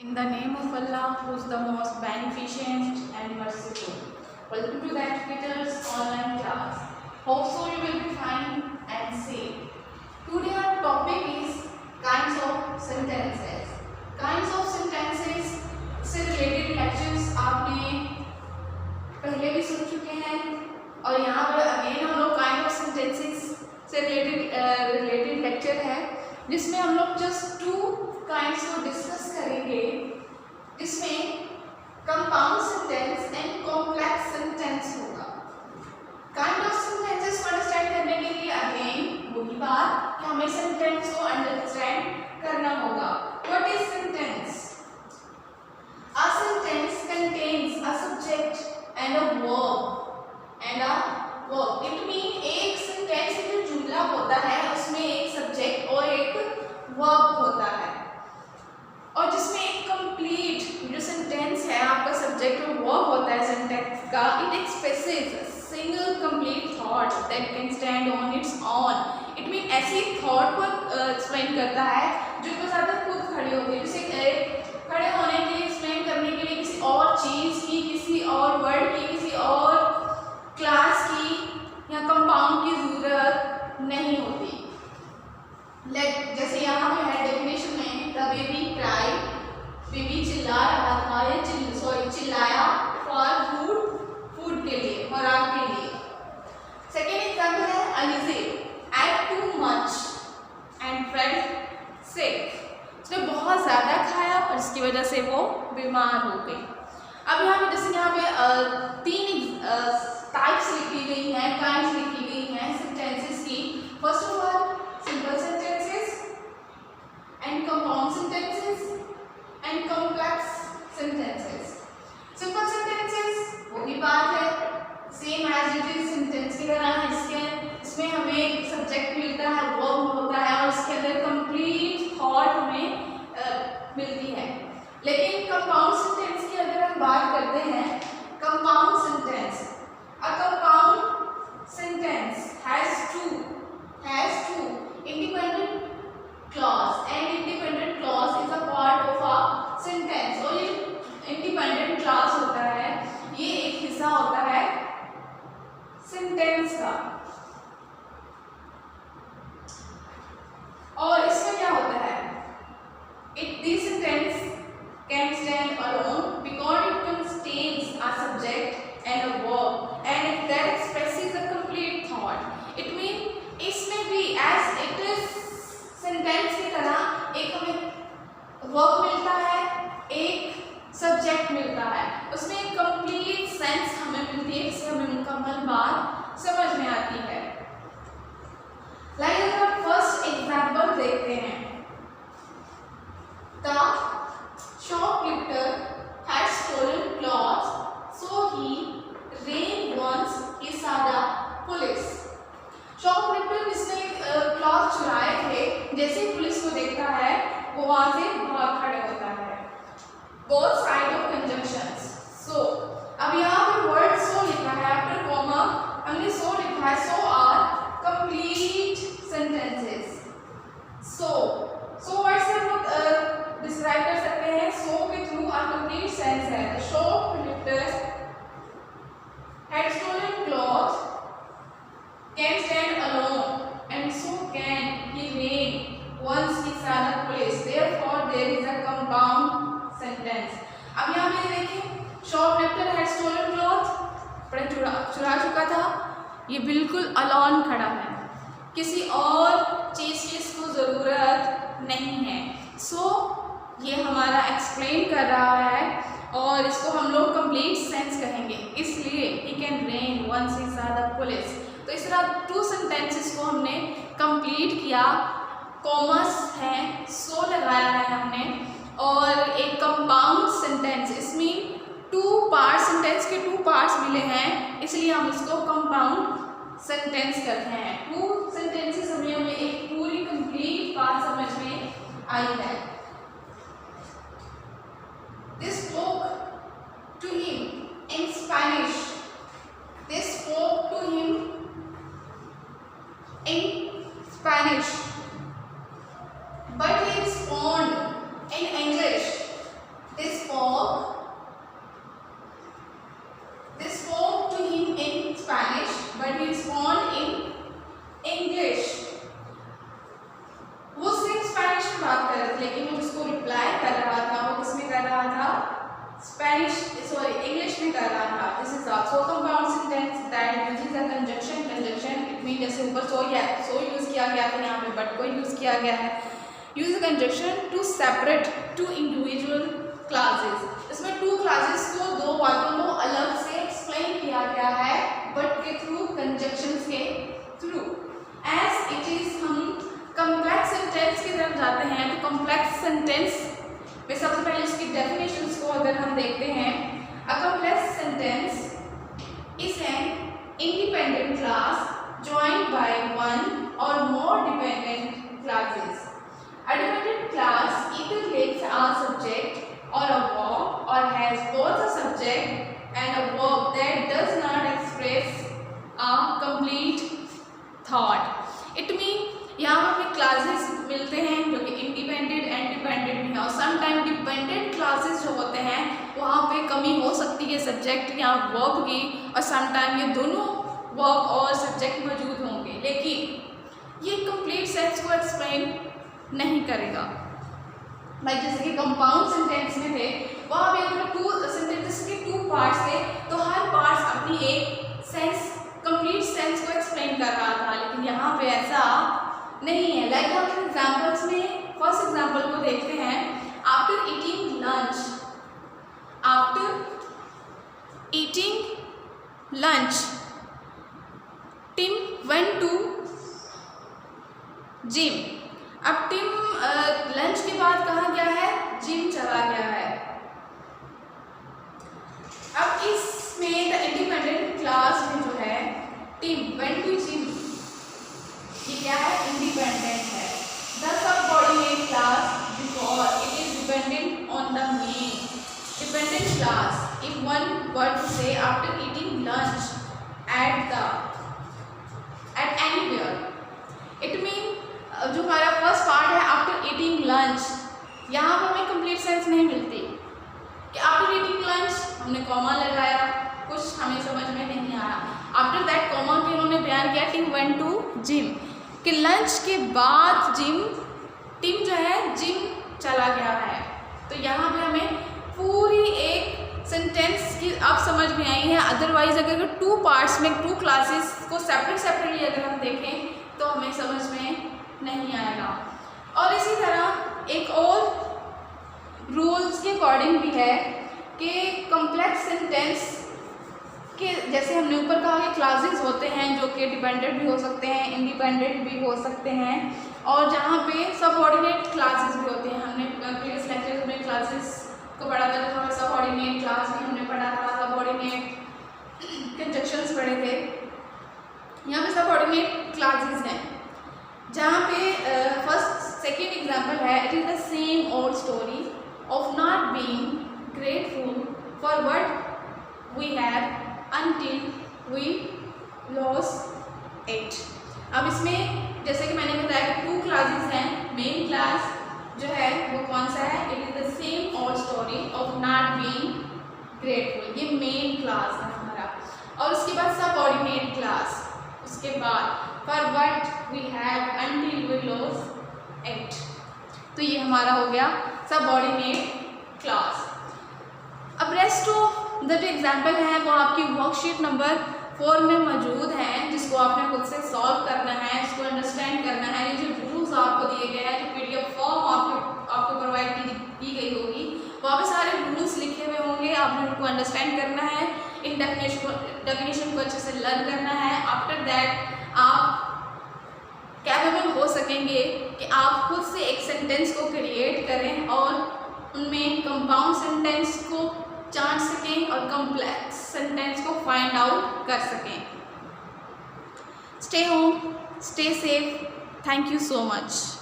In the name of Allah, who is the most beneficent and merciful. Welcome to the Educators online class. Hope so you will be fine and safe. Today our topic is kinds of sentences. Kinds of sentences से related lectures आपने पहले भी सुन चुके हैं और यहाँ पर again हम लोग kind of sentences से related lecture है जिसमें हम लोग just two kinds को डिस्कस करेंगे, जिसमें compound sentence and complex sentence होगा। काइंड ऑफ सेंटेंसेस को अंडरस्टैंड करने के लिए अगेन वही बात कि हमें सेंटेंस को अंडरस्टैंड करना होगा। What is sentence? A sentence contains a subject and a verb it mean एक सेंटेंस में जो जुमला होता है उसमें एक सब्जेक्ट और एक वर्ब होता है और जिसमें एक कंप्लीट जो सेंटेंस है आपका सब्जेक्ट और वर्ब होता है सेंटेंस का, it expresses a single complete thought that can stand on its own. It mean ऐसी थॉट को एक्सप्लेन करता है जो बहुत ज़्यादा खुद खड़ी होती है, जैसे खड़े होने के लिए एक्सप्लेन करने के लिए किसी और चीज़ की, किसी और वर्ड की, किसी और क्लास की या कंपाउंड की ज़रूरत नहीं होती। जैसे यहाँ पे है डेफिनेशन में, द बेबी क्राइड, बेबी चिल्ला रहा था या चिल्लाया फॉर फूड के लिए, खुराक के लिए। सेकेंड एग्जाम्पल है Alice ate too much and felt sick, उसने बहुत ज़्यादा खाया और इसकी वजह से वो बीमार हो गई। अब यहाँ पे जैसे यहाँ पे तीन टाइप्स लिखी गई हैं, काइंड्स लिखी गई हैं सेंटेंसेस की। First of all simple sentences and compound sentences and complex sentences. Simple sentences वही बात है, same as it is sentence की तरह है। इसमें हमें एक सब्जेक्ट मिलता है, वर्ब होता है और इसके अंदर कंप्लीट थॉट हमें मिलती है। लेकिन कंपाउंड सेंटेंस की अगर हम बात करते हैं, compound sentence, a compound sentence has two independent clause and independent clause is a part of a sentence। और ये independent clause होता है, ये एक हिस्सा होता है sentence का। और इसमें क्या होता है, this sentence can stand alone because it contains a subject and a verb and that expresses a complete thought। It means इसमें भी एज इट इज सेंटेंस की तरह एक हमें वर्ब मिलता है, एक सब्जेक्ट मिलता है, उसमें एक कंप्लीट सेंस हमें मिलती है, इससे हमें मुकम्मल बात समझ में आती है। लाइक अगर फर्स्ट एग्जांपल देखते हैं, the shopkeeper had stolen clothes so he ran once he saw the police. Shopkeeper जिसने क्लॉथ चुराए थे, जैसे ही पुलिस को देखता है वो वहां से भाग खड़े होता है। Both side of conjunctions. So अब यहाँ पे वर्ड सो लिखा है, आफ्टर कॉमा हमने सो लिखा है। So are complete sentences. So word से हम लोग डिस्क्राइब कर सकते हैं, सो के थ्रू अ कंप्लीट सेंस है। The shopkeeper had stolen cloth can stand alone and so can he reign once he saw the police, therefore there is a compound sentence। अब यहाँ पे देखिए, शॉपकीपर हैड स्टोलन क्लॉथ, चुरा चुका था, ये बिल्कुल अलोन खड़ा है, किसी और चीज़ की इसको ज़रूरत नहीं है। सो ये हमारा एक्सप्लेन कर रहा है और इसको हम लोग कंप्लीट सेंस कहेंगे, इसलिए he can ran once he saw the police. तो इस तरह टू सेंटेंसेस को हमने कंप्लीट किया, कॉमर्स है, सो लगाया है हमने, और एक कंपाउंड सेंटेंस, इसमें टू पार्ट सेंटेंस के टू पार्ट्स मिले हैं, इसलिए हम इसको कंपाउंड सेंटेंस करते हैं। टू सेंटेंसेस हमें एक पूरी कंप्लीट बात समझ में आई है। They spoke to him in Spanish. They spoke to him in Spanish, but he responded in English. कर रहा था। This is also compound sentence that uses a conjunction. Conjunction it mean जैसे ऊपर सो यूज किया गया था, यहाँ पे बट को यूज किया गया है। Use conjunction to separate two individual clauses. इसमें टू क्लासेस को, दो बातों को अलग से एक्सप्लेन किया गया है बट के थ्रू, कंजंक्शंस के थ्रू। एज इट इज हम कॉम्प्लेक्स सेंटेंस की तरफ जाते हैं। तो कॉम्प्लेक्स सेंटेंस में सबसे पहले इसकी डेफिनेशंस को अगर हम देखते हैं, a complex sentence is an independent clause joined by one or more dependent clauses. A dependent class either takes a subject or a verb or has both a subject and a verb that does not express a complete thought. It means यहाँ हमें classes मिलते हैं जो कि independent and dependent भी हैं, और sometime dependent classes जो होते हैं वहाँ पे कमी हो सकती है सब्जेक्ट या वर्ब की, और समटाइम ये दोनों वर्ब और सब्जेक्ट मौजूद होंगे, लेकिन ये कंप्लीट सेंस को एक्सप्लेन नहीं करेगा। लाइक जैसे कि कंपाउंड सेंटेंस में थे, वहाँ पे अगर टू सेंटेंसेस के टू पार्ट्स थे तो हर पार्ट्स अपनी एक सेंस, कंप्लीट सेंस को एक्सप्लेन कर रहा था, लेकिन यहाँ पे ऐसा नहीं है। लाइक हम एग्जांपल्स में फर्स्ट एग्जांपल को देखते हैं। After eating lunch, after eating lunch Tim went to gym. अब टिम लंच के बाद कहाँ गया है? जिम चला गया है। अब इसमें द इंडिपेंडेंट क्लास में जो है टिम वेंट टू जिम, ये क्या है? इंडिपेंडेंट है। The subordinate clause because it is dependent on the main dependent clause. If one word to say after eating lunch at anywhere, it mean जो हमारा first part है after eating lunch, यहाँ पर हमें कंप्लीट सेंस नहीं मिलती कि after eating lunch हमने कॉमा लगाया, कुछ हमें समझ में नहीं आया। आफ्टर दैट कॉमा के उन्होंने बयान किया टिम वेंट टू जिम, कि लंच के बाद टिम जो है जिम चला गया है। तो यहाँ पे हमें पूरी एक सेंटेंस की अब समझ में आई है। अदरवाइज अगर टू पार्ट्स में टू क्लासेस को सेपरेटली अगर हम देखें तो हमें समझ में नहीं आएगा। और इसी तरह एक और रूल्स के अकॉर्डिंग भी है कि कॉम्प्लेक्स सेंटेंस के, जैसे हमने ऊपर कहा कि क्लासेस होते हैं जो कि डिपेंडेंट भी हो सकते हैं, इंडिपेंडेंट भी हो सकते हैं, और जहाँ पे सबऑर्डिनेट क्लासेस भी होते हैं। हमने प्रीवियस लेक्चर में क्लासेस को पढ़ा था, तो हमें सबऑर्डिनेट क्लास भी हमने पढ़ा था, सबऑर्डिनेट कंजंक्शंस पढ़े थे। यहाँ पे सबऑर्डिनेट क्लासेस हैं जहाँ पे फर्स्ट सेकेंड एग्जाम्पल है, it is the same old story of not being grateful for what we have until we lost it. अब इसमें जैसे कि मैंने बताया कि टू क्लासेस हैं। मेन क्लास जो है वो कौन सा है? It is the same old story of not being grateful, ये मेन क्लास है हमारा। और उसके बाद सबऑर्डिनेट क्लास, उसके बाद for what we have until we lose it। तो ये हमारा हो गया सबऑर्डिनेट क्लास। अब रेस्ट ऑफ द एग्जाम्पल हैं वो आपकी वर्कशीट नंबर 4 में मौजूद हैं, जिसको आपने खुद से सॉल्व करना है, इसको अंडरस्टैंड करना है। ये जो रूल्स आपको दिए गए हैं, जो PDF फॉर्म आपको प्रोवाइड की गई होगी, वहाँ पे सारे रूल्स लिखे हुए होंगे, आपने उनको अंडरस्टैंड करना है, इन डेफिनेशन को अच्छे से लर्न करना है। आफ्टर दैट आप कैपेबल हो सकेंगे कि आप खुद से एक सेंटेंस को क्रिएट करें और उनमें कंपाउंड सेंटेंस को जांच सकें और कॉम्प्लेक्स सेंटेंस को फाइंड आउट कर सकें। Stay home, stay safe, thank you so much.